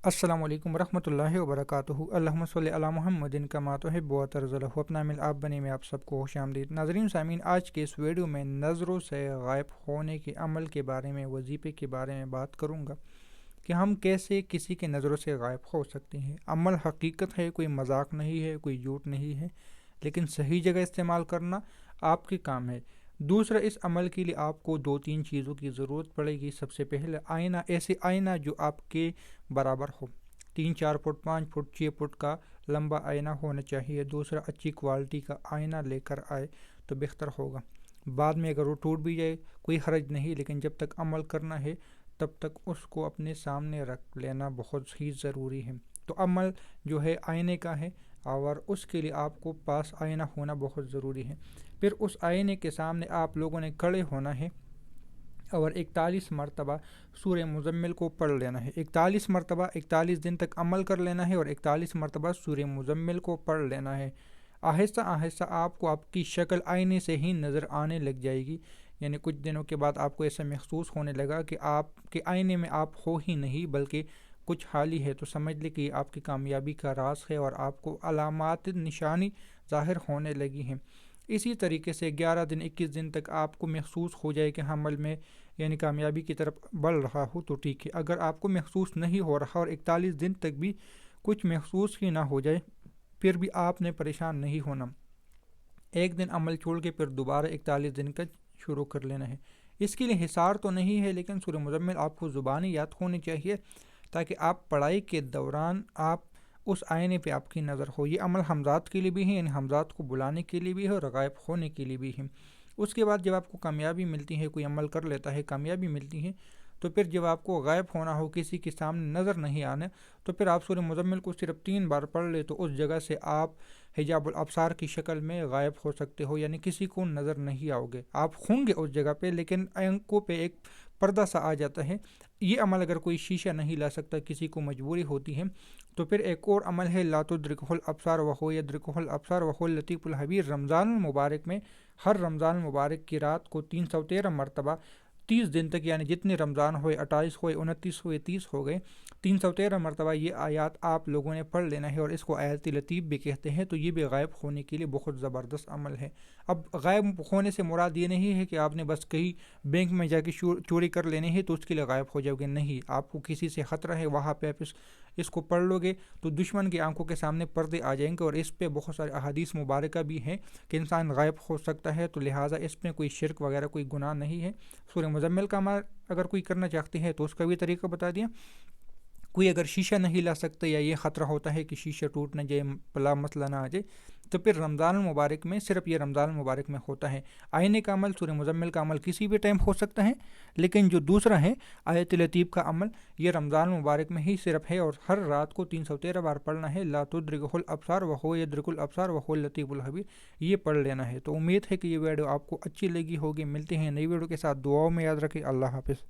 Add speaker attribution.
Speaker 1: السلام علیکم ورحمۃ اللہ وبرکاتہ۔ اللہم صلی علی محمد کما تحب و ترضی۔ اپنا مل آپ بنے میں آپ سب کو خوش آمدید۔ ناظرین سامعین، آج کے اس ویڈیو میں نظروں سے غائب ہونے کے عمل کے بارے میں، وظیفے کے بارے میں بات کروں گا کہ ہم کیسے کسی کے نظروں سے غائب ہو سکتے ہیں۔ عمل حقیقت ہے، کوئی مذاق نہیں ہے، کوئی جھوٹ نہیں ہے، لیکن صحیح جگہ استعمال کرنا آپ کے کام ہے۔ دوسرا، اس عمل کے لیے آپ کو 2-3 چیزوں کی ضرورت پڑے گی۔ سب سے پہلے آئینہ، ایسے آئینہ جو آپ کے برابر ہو، 3-4 فٹ 5 فٹ 6 فٹ کا لمبا آئینہ ہونا چاہیے۔ دوسرا، اچھی کوالٹی کا آئینہ لے کر آئے تو بہتر ہوگا۔ بعد میں اگر وہ ٹوٹ بھی جائے کوئی حرج نہیں، لیکن جب تک عمل کرنا ہے تب تک اس کو اپنے سامنے رکھ لینا بہت ہی ضروری ہے۔ تو عمل جو ہے آئینے کا ہے، اور اس کے لیے آپ کو پاس آئینہ ہونا بہت ضروری ہے۔ پھر اس آئینے کے سامنے آپ لوگوں نے کھڑے ہونا ہے اور 41 مرتبہ سورہ مزمل کو پڑھ لینا ہے۔ 41 مرتبہ 41 دن تک عمل کر لینا ہے اور 41 مرتبہ سورہ مزمل کو پڑھ لینا ہے۔ آہستہ آہستہ آپ کو آپ کی شکل آئینے سے ہی نظر آنے لگ جائے گی، یعنی کچھ دنوں کے بعد آپ کو ایسا محسوس ہونے لگا کہ آپ کے آئینے میں آپ ہو ہی نہیں بلکہ کچھ حال ہی ہے، تو سمجھ لیں کہ یہ آپ کی کامیابی کا راز ہے اور آپ کو علامات نشانی ظاہر ہونے لگی ہیں۔ اسی طریقے سے 11 دن 21 دن تک آپ کو محسوس ہو جائے کہ عمل میں یعنی کامیابی کی طرف بڑھ رہا ہو تو ٹھیک ہے۔ اگر آپ کو محسوس نہیں ہو رہا اور 41 دن تک بھی کچھ محسوس ہی نہ ہو جائے، پھر بھی آپ نے پریشان نہیں ہونا۔ ایک دن عمل چھوڑ کے پھر دوبارہ 41 دن کا شروع کر لینا ہے۔ اس کے لیے حصار تو نہیں ہے، لیکن سورہ مزمل آپ کو زبانی یاد ہونی چاہیے تاکہ آپ پڑھائی کے دوران آپ اس آئینے پہ آپ کی نظر ہو۔ یہ عمل حمزات کے لیے بھی ہے، یعنی حمزات کو بلانے کے لیے بھی ہے اور غائب ہونے کے لیے بھی ہے۔ اس کے بعد جب آپ کو کامیابی ملتی ہے، کوئی عمل کر لیتا ہے، کامیابی ملتی ہے، تو پھر جب آپ کو غائب ہونا ہو، کسی کے سامنے نظر نہیں آنا، تو پھر آپ سورہ مزمل کو صرف 3 بار پڑھ لے تو اس جگہ سے آپ حجاب الابصار کی شکل میں غائب ہو سکتے ہو، یعنی کسی کو نظر نہیں آؤ گے۔ آپ ہوں گے اس جگہ پہ لیکن آنکھوں پہ ایک پردہ سا آ جاتا ہے۔ یہ عمل اگر کوئی شیشہ نہیں لا سکتا، کسی کو مجبوری ہوتی ہے، تو پھر ایک اور عمل ہے لا تدرکہ الابصار وہو یدرکہ الابصار وہو اللطیف الخبیر۔ رمضان المبارک میں ہر رمضان المبارک کی رات کو 313 مرتبہ 30 دن تک، یعنی جتنے رمضان ہوئے، 28 ہوئے، 29 ہوئے، 30 ہو گئے، 313 مرتبہ یہ آیات آپ لوگوں نے پڑھ لینا ہے، اور اس کو آیت لطیف بھی کہتے ہیں۔ تو یہ بھی غائب ہونے کے لیے بہت زبردست عمل ہے۔ اب غائب ہونے سے مراد یہ نہیں ہے کہ آپ نے بس کہیں بینک میں جا کے چوری کر لینے ہے تو اس کے لیے غائب ہو جاؤ گے، نہیں۔ آپ کو کسی سے خطرہ ہے، وہاں پہ آپ اس کو پڑھ لو گے تو دشمن کی آنکھوں کے سامنے پردے آ جائیں گے، اور اس پہ بہت سارے احادیث مبارکہ بھی ہیں کہ انسان غائب ہو سکتا ہے، تو لہٰذا اس میں کوئی شرک وغیرہ کوئی گناہ نہیں ہے۔ سورہ مزمل کا عمل اگر کوئی کرنا چاہتے ہیں تو اس کا بھی طریقہ بتا دیا۔ کوئی اگر شیشہ نہیں لا سکتا یا یہ خطرہ ہوتا ہے کہ شیشہ ٹوٹ نہ جائے، بلا مسئلہ نہ آ جائے، تو پھر رمضان المبارک میں صرف یہ رمضان المبارک میں ہوتا ہے۔ آئینے کا عمل، سورہ مزمل کا عمل کسی بھی ٹائم ہو سکتا ہے، لیکن جو دوسرا ہے آیت لطیف کا عمل، یہ رمضان المبارک میں ہی صرف ہے، اور ہر رات کو 313 بار پڑھنا ہے۔ لا تدرکہ الابصار وہو یدرک الابصار وہو اللطیف الخبیر، یہ پڑھ لینا ہے۔ تو امید ہے کہ یہ ویڈیو آپ کو اچھی لگی ہوگی۔ ملتے ہیں نئی ویڈیو کے ساتھ، دعاؤں میں یاد رکھیں۔ اللہ حافظ۔